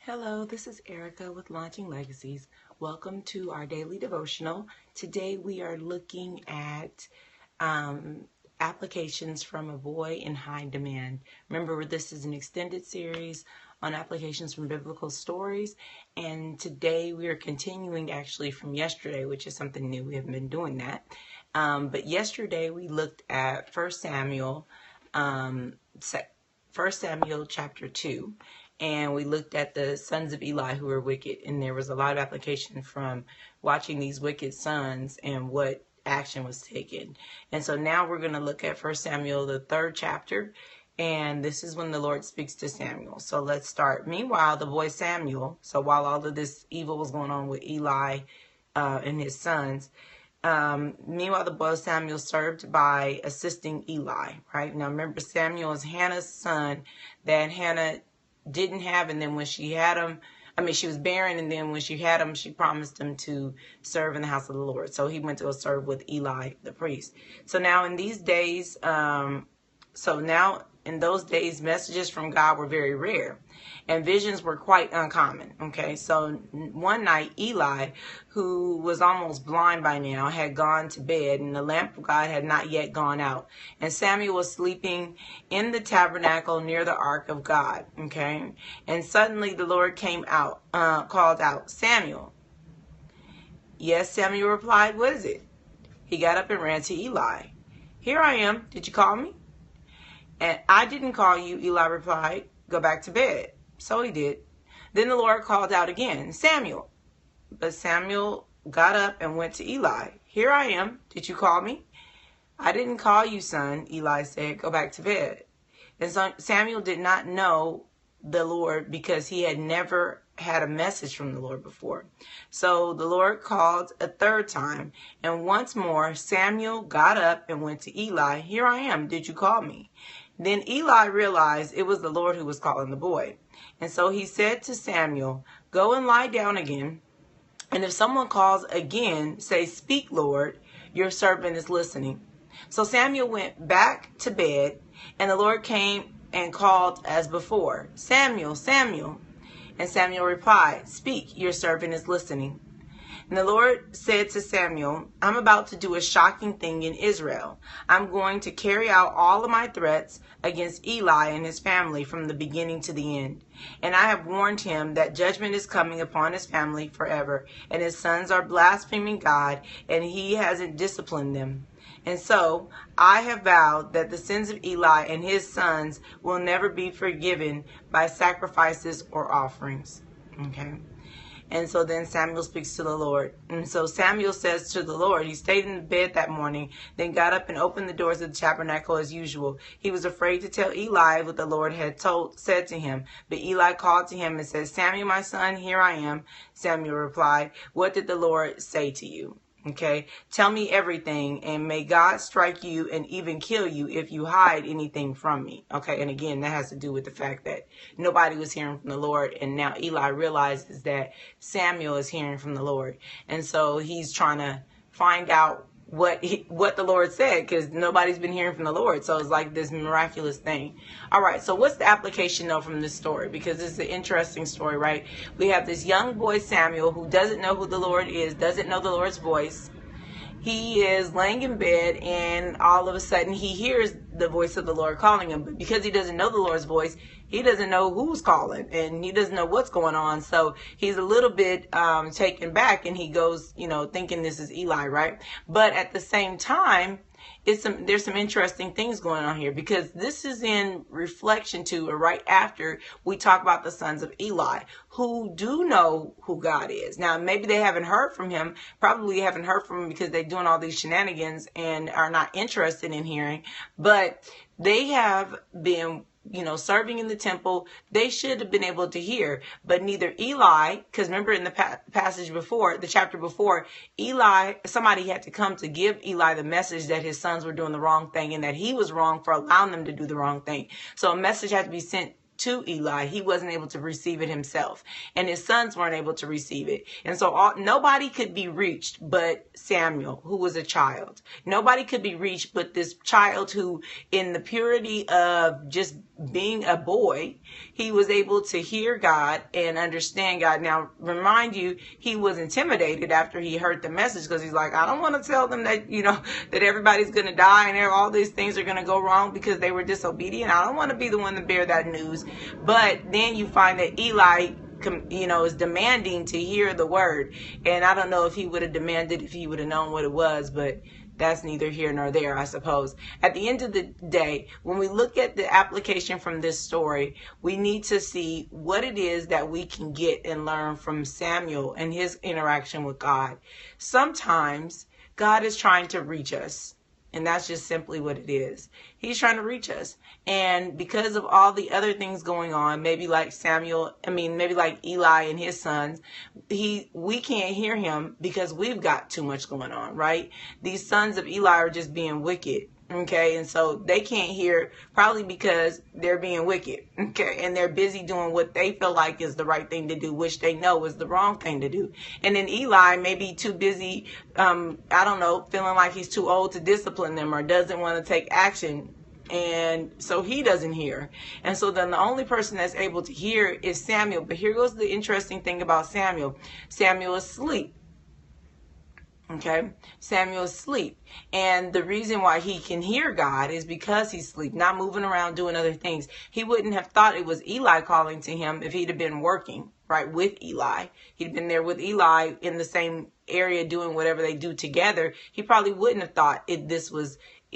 Hello, this is Erica with Launching Legacies. Welcome to our daily devotional. Today we are looking at applications from A Boy in High Demand. Remember, this is an extended series on applications from biblical stories, and today we are continuing actually from yesterday, which is something new. We haven't been doing that. But yesterday we looked at 1 Samuel chapter 2. And we looked at the sons of Eli who were wicked, and there was a lot of application from watching these wicked sons and what action was taken. And so now we're going to look at 1 Samuel, the 3rd chapter, and this is when the Lord speaks to Samuel. So let's start. Meanwhile, the boy Samuel, so while all of this evil was going on with Eli and his sons, meanwhile, the boy Samuel served by assisting Eli, right? Now remember, Samuel is Hannah's son that Hannah didn't have, and then when she had him, she was barren, and then when she had him, she promised him to serve in the house of the Lord. So he went to go serve with Eli, the priest. So now in these days, in those days, messages from God were very rare, and visions were quite uncommon. Okay, so one night, Eli, who was almost blind by now, had gone to bed, and the lamp of God had not yet gone out. And Samuel was sleeping in the tabernacle near the ark of God. Okay, and suddenly the Lord came out, called out, "Samuel." "Yes," Samuel replied. "What is it?" He got up and ran to Eli. "Here I am. Did you call me?" "And I didn't call you," Eli replied. "Go back to bed." So he did. Then the Lord called out again, "Samuel." But Samuel got up and went to Eli. "Here I am. Did you call me?" "I didn't call you, son," Eli said. "Go back to bed." And so Samuel did not know the Lord because he had never had a message from the Lord before. So the Lord called a third time, and once more Samuel got up and went to Eli. "Here I am. Did you call me?" Then Eli realized it was the Lord who was calling the boy. And so he said to Samuel, "Go and lie down again. And if someone calls again, say, 'Speak, Lord, your servant is listening.'" So Samuel went back to bed, and the Lord came and called as before, "Samuel, Samuel." And Samuel replied, "Speak, your servant is listening." And the Lord said to Samuel, "I'm about to do a shocking thing in Israel. I'm going to carry out all of my threats against Eli and his family from the beginning to the end. And I have warned him that judgment is coming upon his family forever, and his sons are blaspheming God, and he hasn't disciplined them. And so I have vowed that the sins of Eli and his sons will never be forgiven by sacrifices or offerings." Okay. And so then Samuel speaks to the Lord. And so Samuel says to the Lord, he stayed in bed that morning, then got up and opened the doors of the tabernacle as usual. He was afraid to tell Eli what the Lord had said to him. But Eli called to him and said, "Samuel, my son, here I am." Samuel replied, "What did the Lord say to you?" Okay, "Tell me everything, and may God strike you and even kill you if you hide anything from me." Okay, and again, that has to do with the fact that nobody was hearing from the Lord, and now Eli realizes that Samuel is hearing from the Lord, and so he's trying to find out what the Lord said, because nobody's been hearing from the Lord. So it's like this miraculous thing. All right, so what's the application though from this story? Because it's an interesting story, right? We have this young boy Samuel who doesn't know who the Lord is, doesn't know the Lord's voice. He is laying in bed, and all of a sudden he hears the voice of the Lord calling him. But because he doesn't know the Lord's voice, he doesn't know who's calling, and he doesn't know what's going on. So he's a little bit taken back, and he goes, thinking this is Eli, right? But at the same time, there's some interesting things going on here, because this is in reflection to, or right after we talk about the sons of Eli, who do know who God is. Now, maybe they haven't heard from him, probably haven't heard from him because they're doing all these shenanigans and are not interested in hearing, but they have been serving in the temple. They should have been able to hear, but neither Eli, because remember in the passage before, the chapter before, somebody had to come to give Eli the message that his sons were doing the wrong thing and that he was wrong for allowing them to do the wrong thing. So a message had to be sent to Eli. He wasn't able to receive it himself, and his sons weren't able to receive it. And so nobody could be reached but Samuel, who was a child. Nobody could be reached but this child who, in the purity of just being a boy, he was able to hear God and understand God. Now, remind you, he was intimidated after he heard the message, because he's like, I don't want to tell them that, that everybody's going to die and all these things are going to go wrong because they were disobedient. I don't want to be the one to bear that news. But then you find that Eli, is demanding to hear the word. And I don't know if he would have demanded if he would have known what it was, but that's neither here nor there, I suppose. At the end of the day, when we look at the application from this story, we need to see what it is that we can get and learn from Samuel and his interaction with God. Sometimes God is trying to reach us. And that's just simply what it is. He's trying to reach us. And because of all the other things going on, maybe like Eli and his sons, we can't hear him because we've got too much going on, right? These sons of Eli are just being wicked. Okay, and so they can't hear, probably because they're being wicked, okay, and they're busy doing what they feel like is the right thing to do, which they know is the wrong thing to do. And then Eli may be too busy, feeling like he's too old to discipline them or doesn't want to take action. And so he doesn't hear. And so then the only person that's able to hear is Samuel. But here goes the interesting thing about Samuel. Samuel is asleep. Okay, Samuel's asleep. And the reason why he can hear God is because he's asleep, not moving around doing other things. He wouldn't have thought it was Eli calling to him if he'd have been working, right, with Eli. He'd been there with Eli in the same area doing whatever they do together. He probably wouldn't have thought it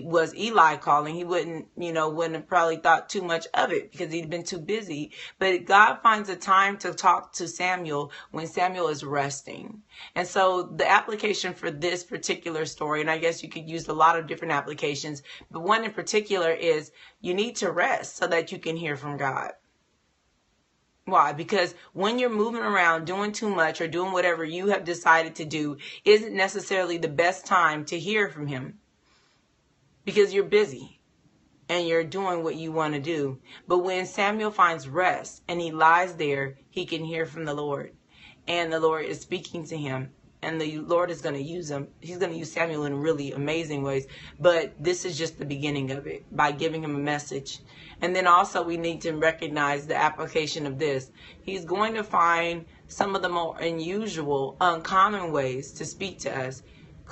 was Eli calling. He wouldn't have probably thought too much of it because he'd been too busy. But God finds a time to talk to Samuel when Samuel is resting. And so the application for this particular story, and I guess you could use a lot of different applications, but one in particular is you need to rest so that you can hear from God. Why? Because when you're moving around doing too much or doing whatever you have decided to do isn't necessarily the best time to hear from him. Because you're busy and you're doing what you want to do. But when Samuel finds rest and he lies there, he can hear from the Lord. And the Lord is speaking to him. And the Lord is going to use him. He's going to use Samuel in really amazing ways. But this is just the beginning of it, by giving him a message. And then also we need to recognize the application of this. He's going to find some of the more unusual, uncommon ways to speak to us.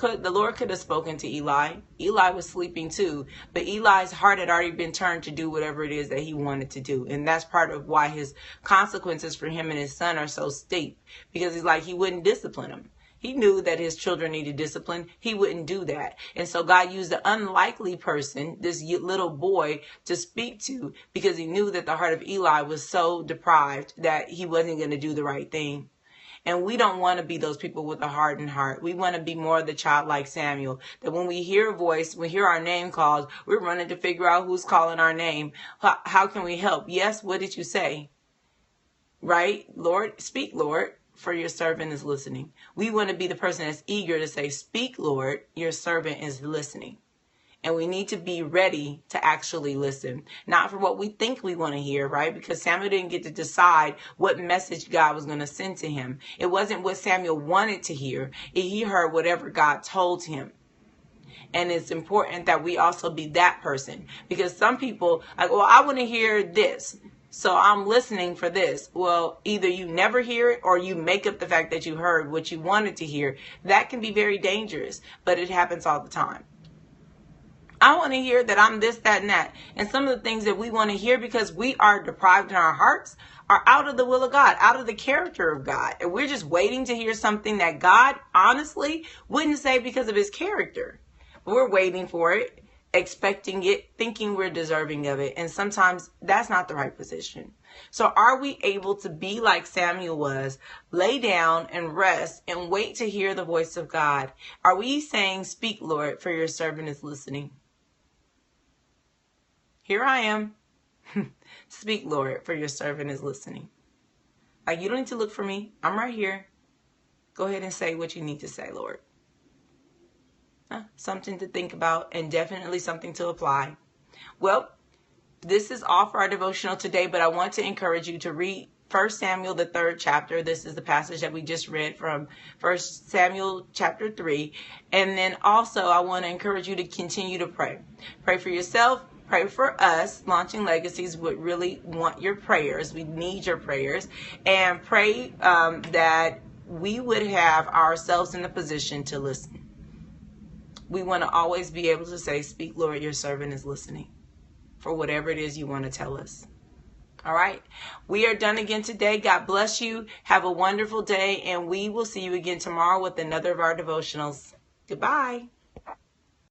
The Lord could have spoken to Eli. Eli was sleeping too, but Eli's heart had already been turned to do whatever it is that he wanted to do. And that's part of why his consequences for him and his son are so steep, because he wouldn't discipline him. He knew that his children needed discipline. He wouldn't do that. And so God used the unlikely person, this little boy, to speak to, because he knew that the heart of Eli was so deprived that he wasn't going to do the right thing. And we don't want to be those people with a hardened heart. We want to be more the childlike Samuel, that when we hear a voice, we hear our name called, we're running to figure out who's calling our name. How can we help? Yes, what did you say? Right? Lord, speak, Lord, for your servant is listening. We want to be the person that's eager to say, speak, Lord, your servant is listening. And we need to be ready to actually listen, not for what we think we want to hear, right? Because Samuel didn't get to decide what message God was going to send to him. It wasn't what Samuel wanted to hear. He heard whatever God told him. And it's important that we also be that person, because some people I want to hear this, so I'm listening for this. Well, either you never hear it or you make up the fact that you heard what you wanted to hear. That can be very dangerous, but it happens all the time. I want to hear that I'm this, that, and that. And some of the things that we want to hear, because we are deprived in our hearts, are out of the will of God, out of the character of God. And we're just waiting to hear something that God honestly wouldn't say because of his character. But we're waiting for it, expecting it, thinking we're deserving of it. And sometimes that's not the right position. So are we able to be like Samuel was, lay down and rest and wait to hear the voice of God? Are we saying, speak, Lord, for your servant is listening? Here I am. Speak, Lord, for your servant is listening. You don't need to look for me. I'm right here. Go ahead and say what you need to say, Lord. Something to think about, and definitely something to apply. Well, this is all for our devotional today, but I want to encourage you to read 1 Samuel, the 3rd chapter. This is the passage that we just read from 1 Samuel chapter 3. And then also I want to encourage you to continue to pray. Pray for yourself. Pray for us. Launching Legacies would really want your prayers. We need your prayers. And pray that we would have ourselves in the position to listen. We want to always be able to say, "Speak, Lord, your servant is listening," for whatever it is you want to tell us. All right. We are done again today. God bless you. Have a wonderful day. And we will see you again tomorrow with another of our devotionals. Goodbye.